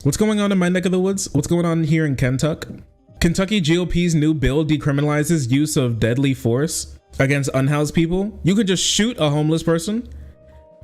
What's going on in my neck of the woods? What's going on here in Kentucky? Kentucky GOP's new bill decriminalizes use of deadly force against unhoused people. You could just shoot a homeless person.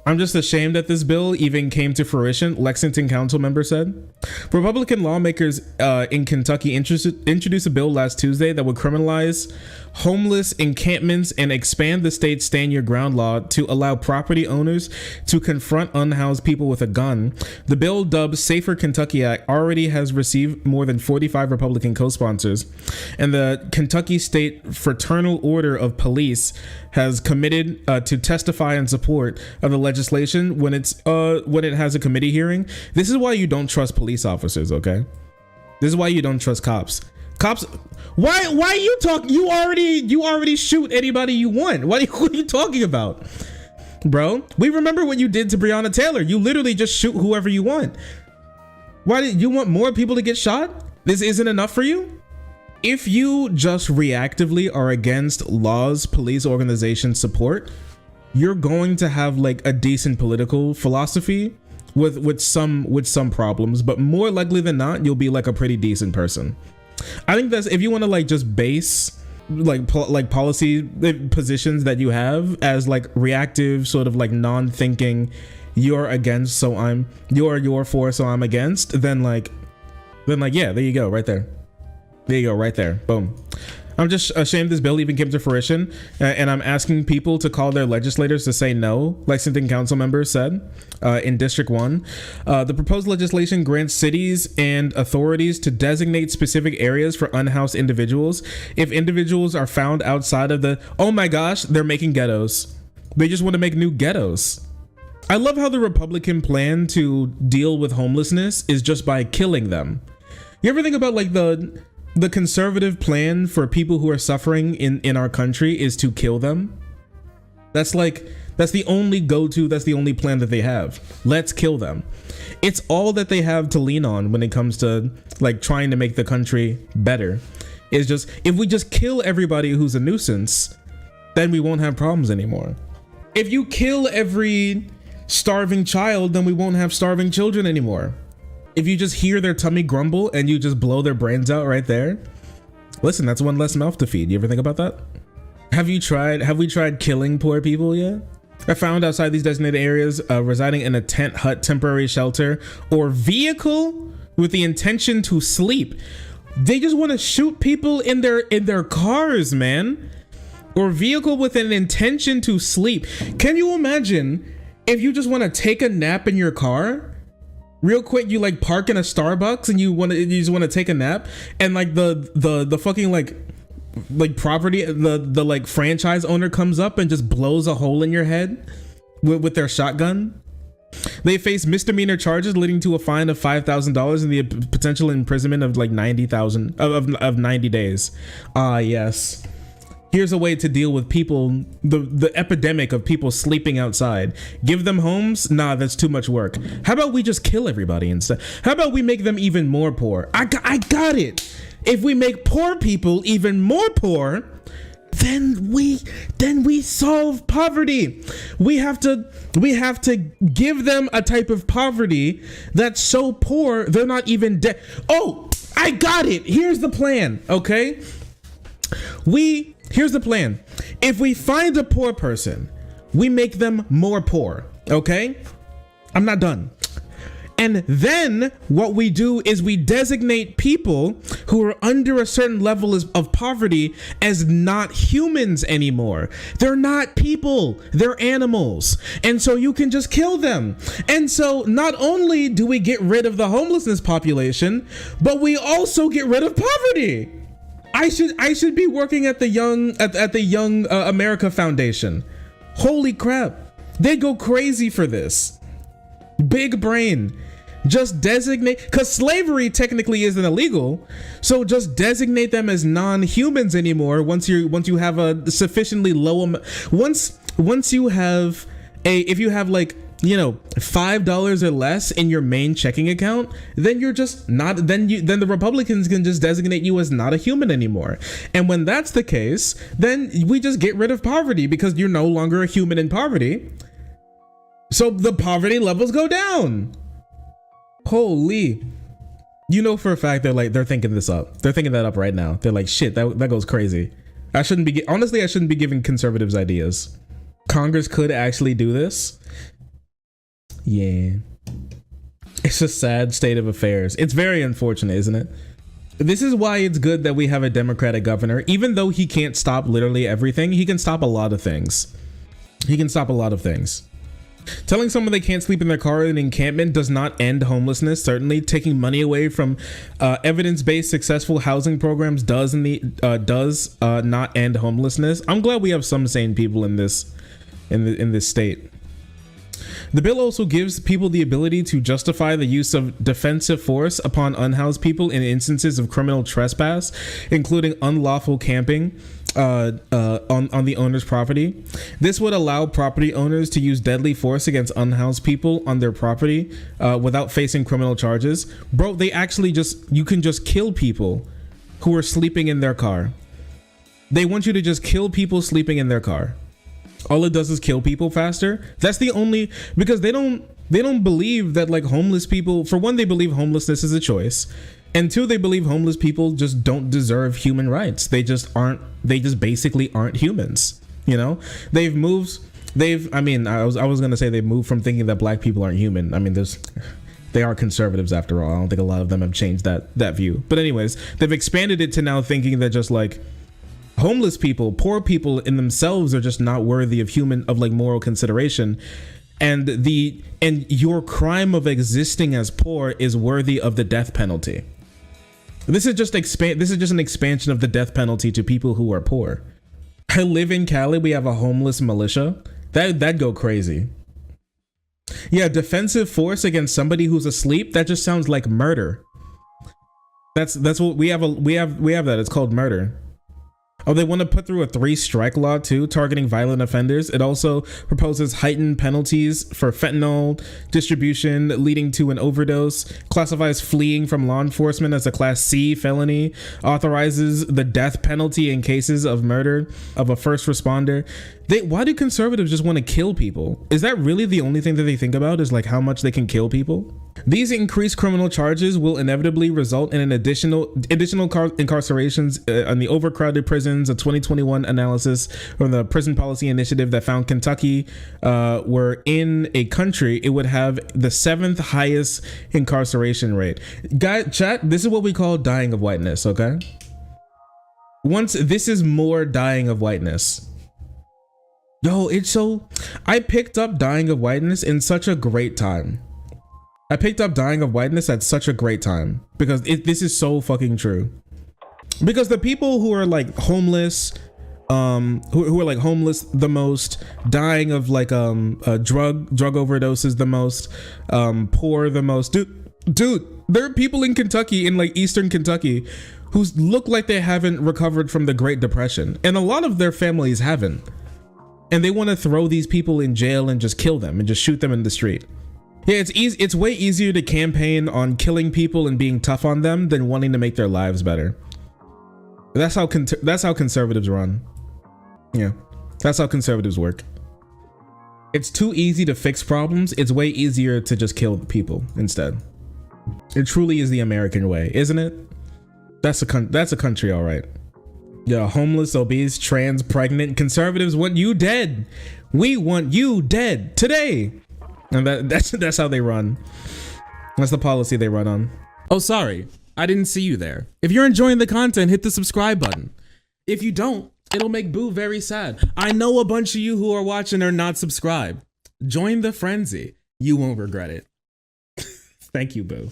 I'm just ashamed that this bill even came to fruition, Lexington council member said. Republican lawmakers in Kentucky introduced a bill last Tuesday that would criminalize homeless encampments and expand the state's stand your ground law to allow property owners to confront unhoused people with a gun. The bill, dubbed Safer Kentucky Act, already has received more than 45 Republican co-sponsors, and the Kentucky State Fraternal Order of Police has committed to testify in support of the legislation when it has a committee hearing. This is why you don't trust police officers, okay? This is why you don't trust cops. Why you talk? You already shoot anybody you want. What are you talking about, bro? We remember what you did to Breonna Taylor. You literally just shoot whoever you want. Why did you want more people to get shot? This isn't enough for you? If you just reactively are against laws police organizations support, you're going to have like a decent political philosophy with some problems, but more likely than not, you'll be like a pretty decent person. I think that's if you want to like just base like policy positions that you have as like reactive, sort of like non-thinking, you're against so you're for so I'm against, then like yeah, there you go, right there. There you go, right there. Boom. I'm just ashamed this bill even came to fruition, and I'm asking people to call their legislators to say no, Lexington council members said in District 1. The proposed legislation grants cities and authorities to designate specific areas for unhoused individuals if individuals are found outside of the, oh my gosh, they're making ghettos. They just want to make new ghettos. I love how the Republican plan to deal with homelessness is just by killing them. You ever think about like the conservative plan for people who are suffering in our country is to kill them? That's the only go-to, that's the only plan that they have. Let's kill them. It's all that they have to lean on when it comes to like trying to make the country better. It's just, if we just kill everybody who's a nuisance, then we won't have problems anymore. If you kill every starving child, then we won't have starving children anymore. If you just hear their tummy grumble and you just blow their brains out right there, listen, that's one less mouth to feed. You ever think about that? Have we tried killing poor people yet? I found outside these designated areas residing in a tent hut, temporary shelter, or vehicle with the intention to sleep. They just want to shoot people in their cars, man. Or vehicle with an intention to sleep. Can you imagine if you just want to take a nap in your car? Real quick, you like park in a Starbucks and you just want to take a nap, and like the fucking like property, the like franchise owner comes up and just blows a hole in your head with their shotgun. They face misdemeanor charges leading to a fine of $5,000 and the potential imprisonment of like 90 days. Yes. Here's a way to deal with people, the epidemic of people sleeping outside. Give them homes? Nah, that's too much work. How about we just kill everybody instead? How about we make them even more poor? I got it. If we make poor people even more poor, then we solve poverty. We have to give them a type of poverty that's so poor they're not even dead. Oh, I got it. Here's the plan, okay? Here's the plan. If we find a poor person, we make them more poor, okay? I'm not done. And then what we do is we designate people who are under a certain level of poverty as not humans anymore. They're not people, they're animals. And so you can just kill them. And so not only do we get rid of the homelessness population, but we also get rid of poverty. I should be working at the Young America Foundation. Holy crap. They go crazy for this. Big brain. Just designate, because slavery technically isn't illegal. So just designate them as non-humans anymore once you have a sufficiently low once you have if you have like, you know, $5 or less in your main checking account, then you're just not, then the Republicans can just designate you as not a human anymore. And when that's the case, then we just get rid of poverty because you're no longer a human in poverty. So the poverty levels go down. Holy. You know for a fact they're thinking this up. They're thinking that up right now. They're like, shit, that goes crazy. I shouldn't be giving conservatives ideas. Congress could actually do this. Yeah. It's a sad state of affairs. It's very unfortunate, isn't it? This is why it's good that we have a Democratic governor. Even though he can't stop literally everything, he can stop a lot of things. He can stop a lot of things. Telling someone they can't sleep in their car in an encampment does not end homelessness. Certainly, taking money away from evidence-based successful housing programs does not end homelessness. I'm glad we have some sane people in this state. The bill also gives people the ability to justify the use of defensive force upon unhoused people in instances of criminal trespass, including unlawful camping on the owner's property. This would allow property owners to use deadly force against unhoused people on their property without facing criminal charges. Bro, you can just kill people who are sleeping in their car. They want you to just kill people sleeping in their car. All it does is kill people faster. That's the only, because they don't believe that like homeless people, for one, they believe homelessness is a choice. And two, they believe homeless people just don't deserve human rights. They just basically aren't humans. You know, I was going to say they've moved from thinking that black people aren't human. I mean, they are conservatives after all. I don't think a lot of them have changed that view. But anyways, they've expanded it to now thinking that just like homeless people, poor people in themselves are just not worthy of moral consideration. And your crime of existing as poor is worthy of the death penalty. This is just an expansion of the death penalty to people who are poor. I live in Cali. We have a homeless militia. That'd go crazy. Yeah, defensive force against somebody who's asleep. That just sounds like murder. That's what we have that. It's called murder. Oh, they want to put through a 3-strike law too, targeting violent offenders. It also proposes heightened penalties for fentanyl distribution leading to an overdose, classifies fleeing from law enforcement as a Class C felony, authorizes the death penalty in cases of murder of a first responder. Why do conservatives just want to kill people? Is that really the only thing that they think about, is like how much they can kill people? These increased criminal charges will inevitably result in an additional incarcerations on the overcrowded prisons. A 2021 analysis from the Prison Policy Initiative that found Kentucky were in a country, it would have the 7th highest incarceration rate. Guys, chat, this is what we call dying of whiteness, okay? This is more dying of whiteness. Yo, I picked up dying of whiteness in such a great time. I picked up dying of whiteness at such a great time because this is so fucking true. Because the people who are like homeless, who are like homeless the most, dying of like drug overdoses the most, poor the most, dude, there are people in Kentucky, in like eastern Kentucky, who look like they haven't recovered from the Great Depression, and a lot of their families haven't. And they want to throw these people in jail and just kill them and just shoot them in the street. Yeah, it's easy. It's way easier to campaign on killing people and being tough on them than wanting to make their lives better. That's how conservatives run. Yeah, that's how conservatives work. It's too easy to fix problems. It's way easier to just kill people instead. It truly is the American way, isn't it? That's a country, all right. Yeah, homeless, obese, trans, pregnant. Conservatives want you dead. We want you dead today. And that's how they run. That's the policy they run on. Oh, sorry, I didn't see you there. If you're enjoying the content, hit the subscribe button. If you don't, it'll make Boo very sad. I know a bunch of you who are watching are not subscribed. Join the frenzy. You won't regret it. Thank you, Boo.